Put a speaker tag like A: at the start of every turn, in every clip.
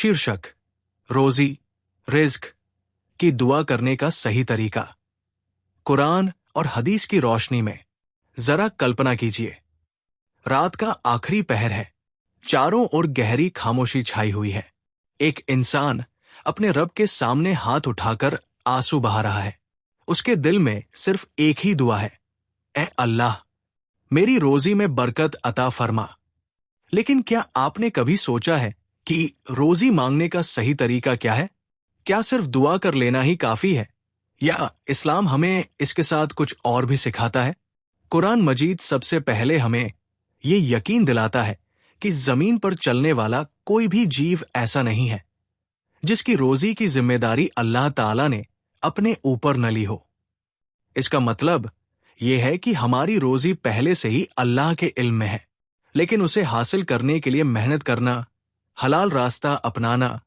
A: शीर्षक रोजी रिज्क की दुआ करने का सही तरीका। कुरान और हदीस की रोशनी में जरा कल्पना कीजिए, रात का आखिरी पहर है, चारों ओर गहरी खामोशी छाई हुई है। एक इंसान अपने रब के सामने हाथ उठाकर आंसू बहा रहा है। उसके दिल में सिर्फ एक ही दुआ है, ऐ अल्लाह, मेरी रोजी में बरकत अता फरमा। लेकिन क्या आपने कभी सोचा है कि रोजी मांगने का सही तरीका क्या है? क्या सिर्फ दुआ कर लेना ही काफी है, या इस्लाम हमें इसके साथ कुछ और भी सिखाता है? कुरान मजीद सबसे पहले हमें ये यकीन दिलाता है कि जमीन पर चलने वाला कोई भी जीव ऐसा नहीं है जिसकी रोजी की जिम्मेदारी अल्लाह ताला ने अपने ऊपर न ली हो। इसका मतलब यह है कि हमारी रोजी पहले से ही अल्लाह के इल्म में है, लेकिन उसे हासिल करने के लिए मेहनत करना, हलाल रास्ता अपनाना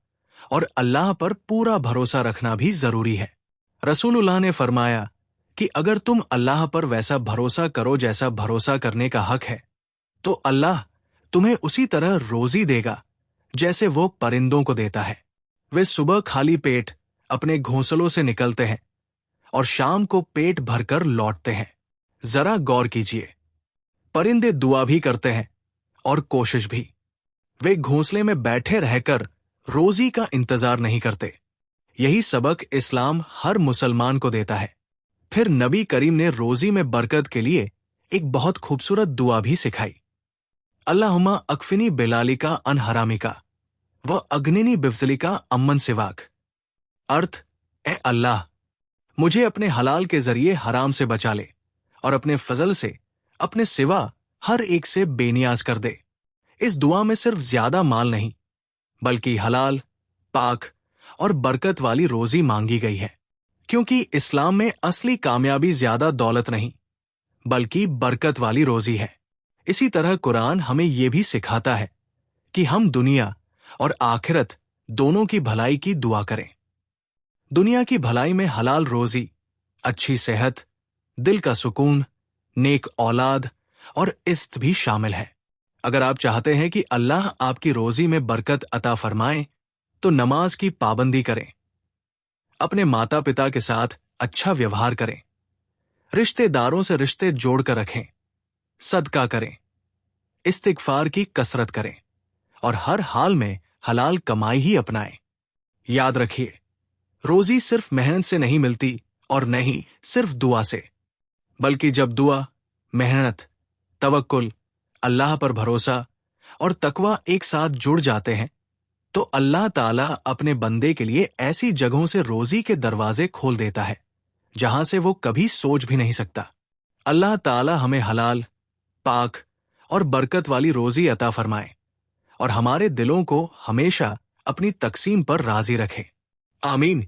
A: और अल्लाह पर पूरा भरोसा रखना भी जरूरी है। रसूलुल्लाह ने फरमाया कि अगर तुम अल्लाह पर वैसा भरोसा करो जैसा भरोसा करने का हक है, तो अल्लाह तुम्हें उसी तरह रोजी देगा जैसे वो परिंदों को देता है। वे सुबह खाली पेट अपने घोंसलों से निकलते हैं और शाम को पेट भरकर लौटते हैं। जरा गौर कीजिए, परिंदे दुआ भी करते हैं और कोशिश भी। वे घोंसले में बैठे रहकर रोजी का इंतजार नहीं करते। यही सबक इस्लाम हर मुसलमान को देता है। फिर नबी करीम ने रोजी में बरकत के लिए एक बहुत खूबसूरत दुआ भी सिखाई। अल्लाहुम्मा अक्फिनी बिलालिका अन हरामिका व अग्निनी बिफजलिका अम्मन सिवाक। अर्थ, ए अल्लाह, मुझे अपने हलाल के जरिए हराम से बचा ले और अपने फजल से अपने सिवा हर एक से बेनियाज कर दे। इस दुआ में सिर्फ ज्यादा माल नहीं, बल्कि हलाल, पाक और बरकत वाली रोजी मांगी गई है, क्योंकि इस्लाम में असली कामयाबी ज्यादा दौलत नहीं, बल्कि बरकत वाली रोजी है। इसी तरह कुरान हमें यह भी सिखाता है कि हम दुनिया और आखिरत दोनों की भलाई की दुआ करें। दुनिया की भलाई में हलाल रोजी, अच्छी सेहत, दिल का सुकून, नेक औलाद और इज्जत भी शामिल है। अगर आप चाहते हैं कि अल्लाह आपकी रोजी में बरकत अता फरमाए, तो नमाज की पाबंदी करें, अपने माता पिता के साथ अच्छा व्यवहार करें, रिश्तेदारों से रिश्ते जोड़कर रखें, सदका करें, इस्तिगफार की कसरत करें और हर हाल में हलाल कमाई ही अपनाएं। याद रखिए, रोजी सिर्फ मेहनत से नहीं मिलती और नहीं सिर्फ दुआ से, बल्कि जब दुआ, मेहनत, तवक्कुल, अल्लाह पर भरोसा और तकवा एक साथ जुड़ जाते हैं, तो अल्लाह ताला अपने बंदे के लिए ऐसी जगहों से रोजी के दरवाजे खोल देता है जहां से वो कभी सोच भी नहीं सकता। अल्लाह ताला हमें हलाल, पाक और बरकत वाली रोजी अता फरमाए और हमारे दिलों को हमेशा अपनी तकसीम पर राजी रखे। आमीन।